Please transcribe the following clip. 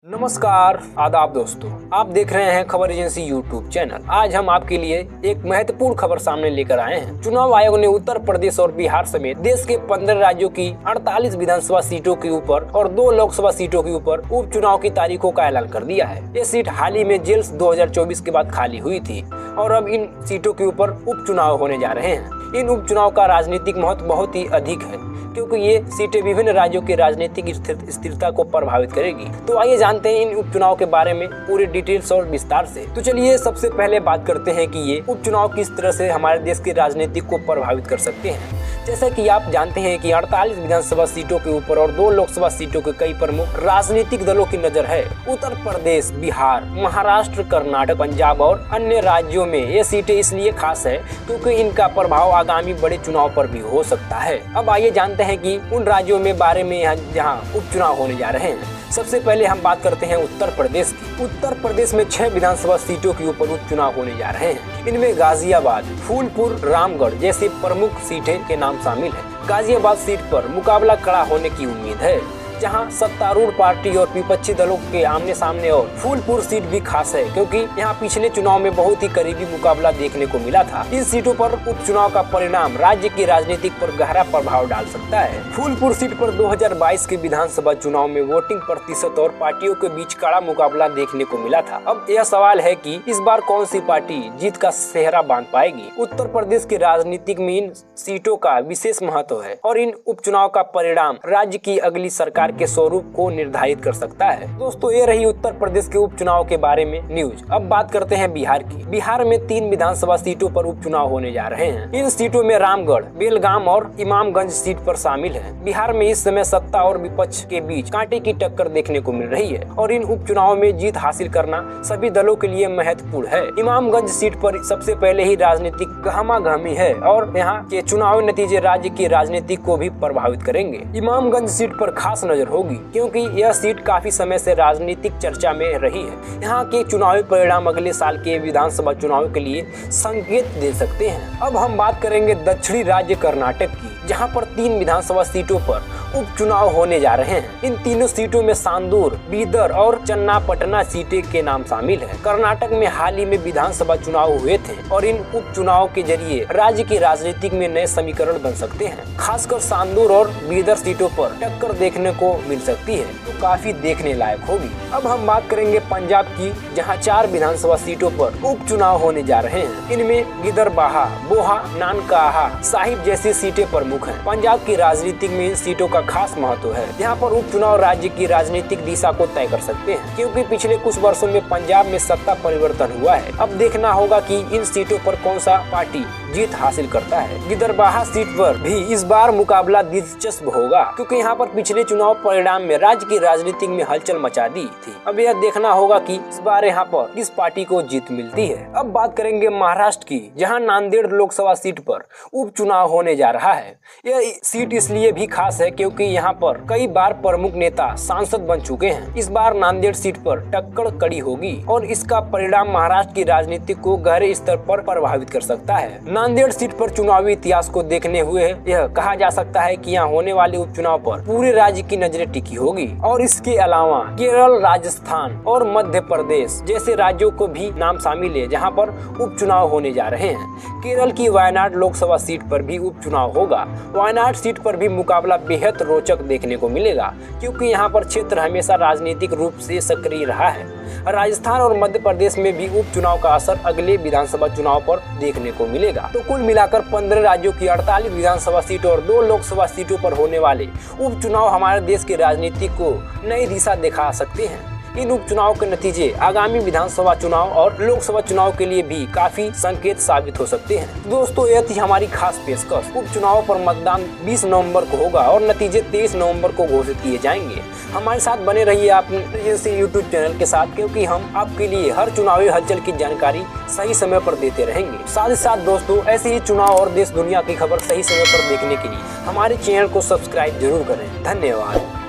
नमस्कार, आदाब दोस्तों, आप देख रहे हैं खबर एजेंसी यूट्यूब चैनल। आज हम आपके लिए एक महत्वपूर्ण खबर सामने लेकर आए हैं। चुनाव आयोग ने उत्तर प्रदेश और बिहार समेत देश के 15 राज्यों की 48 विधानसभा सीटों के ऊपर और 2 लोकसभा सीटों के ऊपर उपचुनाव की तारीखों का ऐलान कर दिया है। ये सीट हाल ही में जेल्स 2024 के बाद खाली हुई थी और अब इन सीटों के ऊपर उपचुनाव होने जा रहे हैं। इन उपचुनाव का राजनीतिक महत्व बहुत ही अधिक है क्योंकि ये सीटें विभिन्न राज्यों की राजनीतिक स्थिरता को प्रभावित करेगी। तो आइए जानते हैं इन उपचुनाव के बारे में पूरे डिटेल्स और विस्तार से। तो चलिए सबसे पहले बात करते हैं कि ये उपचुनाव किस तरह से हमारे देश की राजनीति को प्रभावित कर सकते हैं। जैसा कि आप जानते हैं कि 48 विधानसभा सीटों के ऊपर और 2 लोकसभा सीटों के कई प्रमुख राजनीतिक दलों की नजर है। उत्तर प्रदेश, बिहार, महाराष्ट्र, कर्नाटक, पंजाब और अन्य राज्यों में ये सीटें इसलिए खास है क्योंकि इनका प्रभाव आगामी बड़े चुनाव पर भी हो सकता है। अब आइए जानते हैं कि उन राज्यों में बारे में जहां उपचुनाव होने जा रहे हैं। सबसे पहले हम बात करते हैं उत्तर प्रदेश की। उत्तर प्रदेश में 6 विधानसभा सीटों के ऊपर उपचुनाव होने जा रहे हैं। इनमें गाजियाबाद, फूलपुर, रामगढ़ जैसी प्रमुख सीटें के नाम शामिल है। गाजियाबाद सीट पर मुकाबला कड़ा होने की उम्मीद है, जहां सत्तारूढ़ पार्टी और विपक्षी दलों के आमने सामने। और फूलपुर सीट भी खास है क्योंकि यहां पिछले चुनाव में बहुत ही करीबी मुकाबला देखने को मिला था। इन सीटों पर उपचुनाव का परिणाम राज्य की राजनीति पर गहरा प्रभाव डाल सकता है। फूलपुर सीट पर 2022 के विधानसभा चुनाव में वोटिंग प्रतिशत और पार्टियों के बीच कड़ा मुकाबला देखने को मिला था। अब यह सवाल है कि इस बार कौन सी पार्टी जीत का सेहरा बांध पाएगी। उत्तर प्रदेश की राजनीतिक में इन सीटों का विशेष महत्व है और इन उपचुनाव का परिणाम राज्य की अगली सरकार के स्वरूप को निर्धारित कर सकता है। दोस्तों, ये रही उत्तर प्रदेश के उपचुनाव के बारे में न्यूज। अब बात करते हैं बिहार की। बिहार में 3 विधानसभा सीटों पर उपचुनाव होने जा रहे हैं। इन सीटों में रामगढ़, बेलगाम और इमामगंज सीट पर शामिल है। बिहार में इस समय सत्ता और विपक्ष के बीच कांटे की टक्कर देखने को मिल रही है और इन उपचुनाव में जीत हासिल करना सभी दलों के लिए महत्वपूर्ण है। इमामगंज सीट पर सबसे पहले ही राजनीतिक गहमागहमी है और यहाँ के चुनावी नतीजे राज्य की राजनीति को भी प्रभावित करेंगे। इमामगंज सीट पर खास नजर होगी क्योंकि यह सीट काफी समय से राजनीतिक चर्चा में रही है। यहाँ के चुनावी परिणाम अगले साल के विधानसभा चुनाव के लिए संकेत दे सकते हैं। अब हम बात करेंगे दक्षिणी राज्य कर्नाटक की, जहाँ पर 3 विधानसभा सीटों पर उपचुनाव होने जा रहे हैं। इन तीनों सीटों में सांदूर, बीदर और चन्नापटना सीटें के नाम शामिल है। कर्नाटक में हाल ही में विधानसभा चुनाव हुए थे और इन उपचुनाव के जरिए राज्य की राजनीति में नए समीकरण बन सकते हैं। खासकर सांदूर और बीदर सीटों पर टक्कर देखने को मिल सकती है, तो काफी देखने लायक होगी। अब हम बात करेंगे पंजाब की, जहां 4 विधानसभा सीटों पर उपचुनाव होने जा रहे हैं। इनमें गिदरबाहा, बोहा, नानकाहा साहिब जैसी सीटें प्रमुख हैं। पंजाब की राजनीति में इन सीटों का खास महत्व है। यहाँ पर उपचुनाव राज्य की राजनीतिक दिशा को तय कर सकते हैं क्योंकि पिछले कुछ वर्षों में पंजाब में सत्ता परिवर्तन हुआ है। अब देखना होगा कि इन सीटों पर कौन सा पार्टी जीत हासिल करता है। गिदरबाहा सीट पर भी इस बार मुकाबला दिलचस्प होगा क्योंकि यहाँ पर पिछले चुनाव परिणाम में राज्य की राजनीति में हलचल मचा दी थी। अब यह देखना होगा कि इस बार यहाँ पर किस पार्टी को जीत मिलती है। अब बात करेंगे महाराष्ट्र की, जहाँ नांदेड़ लोकसभा सीट पर उपचुनाव होने जा रहा है। यह सीट इसलिए भी खास है क्योंकि यहाँ पर कई बार प्रमुख नेता सांसद बन चुके हैं। इस बार नांदेड़ सीट पर टक्कर कड़ी होगी और इसका परिणाम महाराष्ट्र की राजनीति को गहरे स्तर पर प्रभावित कर सकता है। नांदेड़ सीट पर चुनावी इतिहास को देखने हुए यह कहा जा सकता है कि यहाँ होने वाले उपचुनाव पर पूरे राज्य की नजरें टिकी होगी और इसके अलावा केरल, राजस्थान और मध्य प्रदेश जैसे राज्यों को भी नाम शामिल है जहाँ पर उपचुनाव होने जा रहे हैं। केरल की वायनाड लोकसभा सीट पर भी उपचुनाव होगा। वायनाड सीट पर भी मुकाबला बेहद रोचक देखने को मिलेगा क्योंकि यहाँ पर क्षेत्र हमेशा राजनीतिक रूप से सक्रिय रहा है। राजस्थान और मध्य प्रदेश में भी उपचुनाव का असर अगले विधानसभा चुनाव पर देखने को मिलेगा। तो कुल मिलाकर 15 राज्यों की 48 विधानसभा सीटों और 2 लोकसभा सीटों पर होने वाले उपचुनाव हमारे देश की राजनीति को नई दिशा दिखा सकते हैं। इन उपचुनाव के नतीजे आगामी विधानसभा चुनाव और लोकसभा चुनाव के लिए भी काफी संकेत साबित हो सकते हैं। दोस्तों, यह थी हमारी खास पेशकश। उपचुनाव पर मतदान 20 नवंबर को होगा और नतीजे 23 नवंबर को घोषित किए जाएंगे। हमारे साथ बने रहिए आप एजेंसी यूट्यूब चैनल के साथ क्योंकि हम आपके लिए हर चुनावी हलचल की जानकारी सही समय पर देते रहेंगे। साथ ही साथ दोस्तों, ऐसे ही चुनाव और देश दुनिया की खबर सही समय पर देखने के लिए हमारे चैनल को सब्सक्राइब जरूर करें। धन्यवाद।